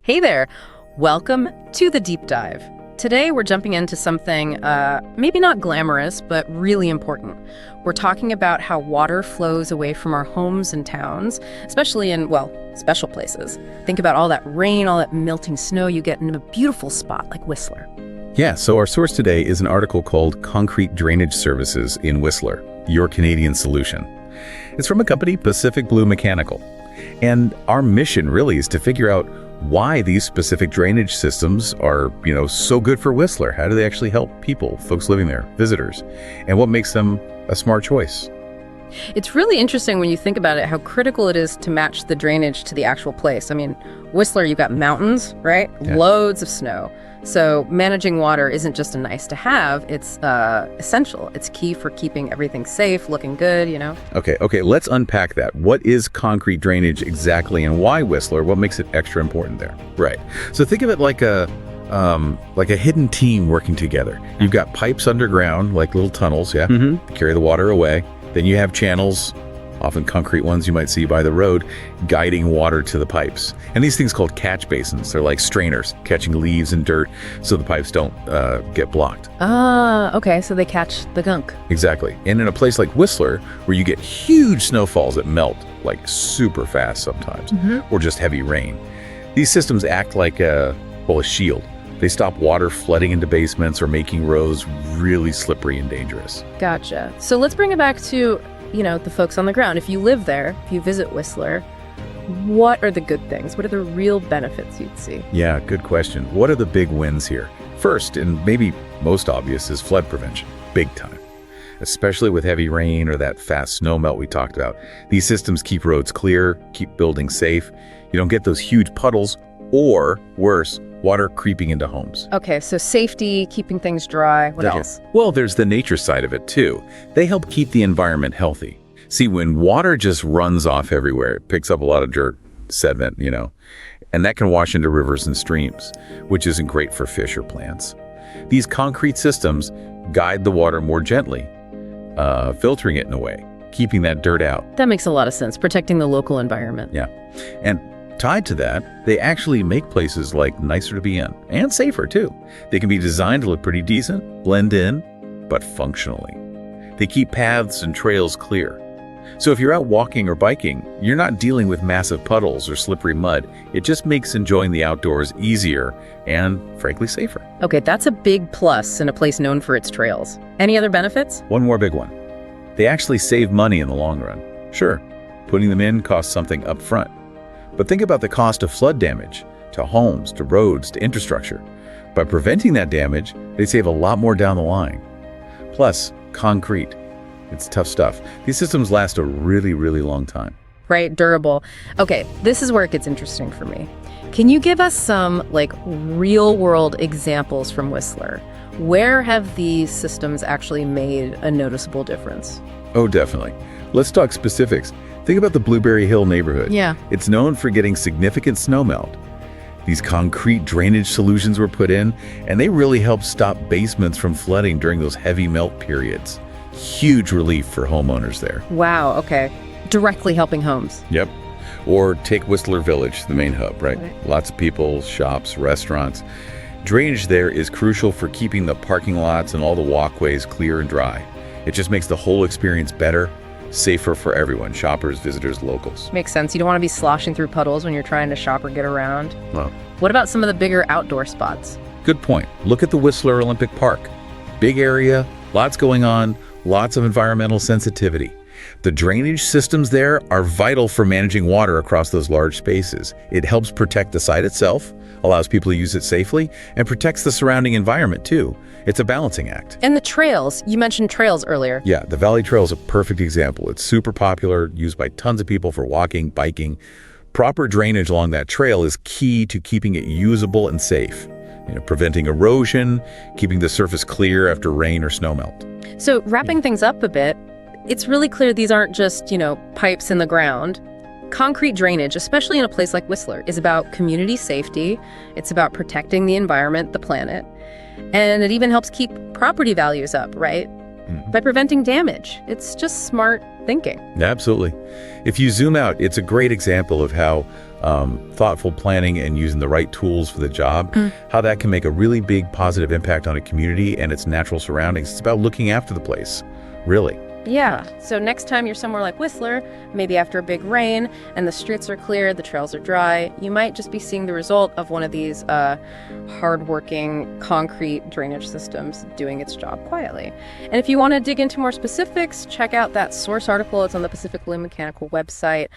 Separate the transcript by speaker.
Speaker 1: Hey there! Welcome to the Deep Dive. Today we're jumping into something maybe not glamorous, but really important. We're talking about how water flows away from our homes and towns, especially in, well, special places. Think about all that rain, all that melting snow you get in a beautiful spot like Whistler.
Speaker 2: Yeah, so our source today is an article called Concrete Drainage Services in Whistler, Your Canadian Solution. It's from a company, Pacific Blue Mechanical. And our mission really is to figure out why these specific drainage systems are, so good for Whistler. How do they actually help people, folks living there, visitors, and what makes them a smart choice?
Speaker 1: It's really interesting when you think about it, how critical it is to match the drainage to the actual place. I mean, Whistler, you've got mountains, right?
Speaker 2: Yeah.
Speaker 1: Loads of snow. So managing water isn't just a nice to have, it's essential. It's key for keeping everything safe, looking good,
Speaker 2: Okay, let's unpack that. What is concrete drainage exactly, and why Whistler? What makes it extra important there? Right. So think of it like a hidden team working together. You've got pipes underground, like little tunnels, to carry the water away. Then you have channels, often concrete ones you might see by the road, guiding water to the pipes. And these things called catch basins. They're like strainers, catching leaves and dirt so the pipes don't get blocked.
Speaker 1: Okay, so they catch the gunk.
Speaker 2: Exactly. And in a place like Whistler, where you get huge snowfalls that melt like super fast sometimes, or just heavy rain, these systems act like a shield. They stop water flooding into basements or making roads really slippery and dangerous.
Speaker 1: Gotcha. So let's bring it back to the folks on the ground. If you live there, if you visit Whistler, what are the good things? What are the real benefits you'd see?
Speaker 2: Yeah, good question. What are the big wins here? First, and maybe most obvious, is flood prevention. Big time. Especially with heavy rain or that fast snow melt we talked about. These systems keep roads clear, keep buildings safe. You don't get those huge puddles or, worse, water creeping into homes.
Speaker 1: Okay, so safety, keeping things dry. What else?
Speaker 2: Well, there's the nature side of it too. They help keep the environment healthy. See, when water just runs off everywhere, it picks up a lot of dirt, sediment, and that can wash into rivers and streams, which isn't great for fish or plants. These concrete systems guide the water more gently, filtering it in a way, keeping that dirt out.
Speaker 1: That makes a lot of sense, protecting the local environment.
Speaker 2: Yeah, and tied to that, they actually make places like nicer to be in, and safer too. They can be designed to look pretty decent, blend in, but functionally. They keep paths and trails clear. So if you're out walking or biking, you're not dealing with massive puddles or slippery mud. It just makes enjoying the outdoors easier and, frankly, safer.
Speaker 1: Okay, that's a big plus in a place known for its trails. Any other benefits?
Speaker 2: One more big one. They actually save money in the long run. Sure, putting them in costs something up front. But think about the cost of flood damage to homes, to roads, to infrastructure. By preventing that damage, they save a lot more down the line. Plus, concrete. It's tough stuff. These systems last a really, really long time.
Speaker 1: Right, durable. Okay, this is where it gets interesting for me. Can you give us some, real-world examples from Whistler? Where have these systems actually made a noticeable difference?
Speaker 2: Oh, definitely. Let's talk specifics. Think about the Blueberry Hill neighborhood.
Speaker 1: Yeah.
Speaker 2: It's known for getting significant snowmelt. These concrete drainage solutions were put in, and they really helped stop basements from flooding during those heavy melt periods. Huge relief for homeowners there.
Speaker 1: Wow, okay. Directly helping homes.
Speaker 2: Yep. Or take Whistler Village, the main hub, right? Lots of people, shops, restaurants. Drainage there is crucial for keeping the parking lots and all the walkways clear and dry. It just makes the whole experience better, safer for everyone, shoppers, visitors, locals.
Speaker 1: Makes sense. You don't want to be sloshing through puddles when you're trying to shop or get around.
Speaker 2: Well,
Speaker 1: what about some of the bigger outdoor spots?
Speaker 2: good point. Look at the Whistler Olympic Park. Big area, lots going on, lots of environmental sensitivity. The drainage systems there are vital for managing water across those large spaces. It helps protect the site itself, allows people to use it safely, and protects the surrounding environment too. It's a balancing act.
Speaker 1: And the trails, you mentioned trails earlier.
Speaker 2: Yeah, the Valley Trail is a perfect example. It's super popular, used by tons of people for walking, biking. Proper drainage along that trail is key to keeping it usable and safe. Preventing erosion, keeping the surface clear after rain or snowmelt.
Speaker 1: So wrapping things up a bit, it's really clear these aren't just, pipes in the ground. Concrete drainage, especially in a place like Whistler, is about community safety. It's about protecting the environment, the planet. And it even helps keep property values up, right? By preventing damage. It's just smart thinking.
Speaker 2: Absolutely. If you zoom out, it's a great example of how thoughtful planning and using the right tools for the job, how that can make a really big positive impact on a community and its natural surroundings. It's about looking after the place, really.
Speaker 1: Yeah, so next time you're somewhere like Whistler, maybe after a big rain and the streets are clear, the trails are dry, you might just be seeing the result of one of these hard-working concrete drainage systems doing its job quietly. And if you want to dig into more specifics, check out that source article. It's on the Pacific Blue Mechanical website.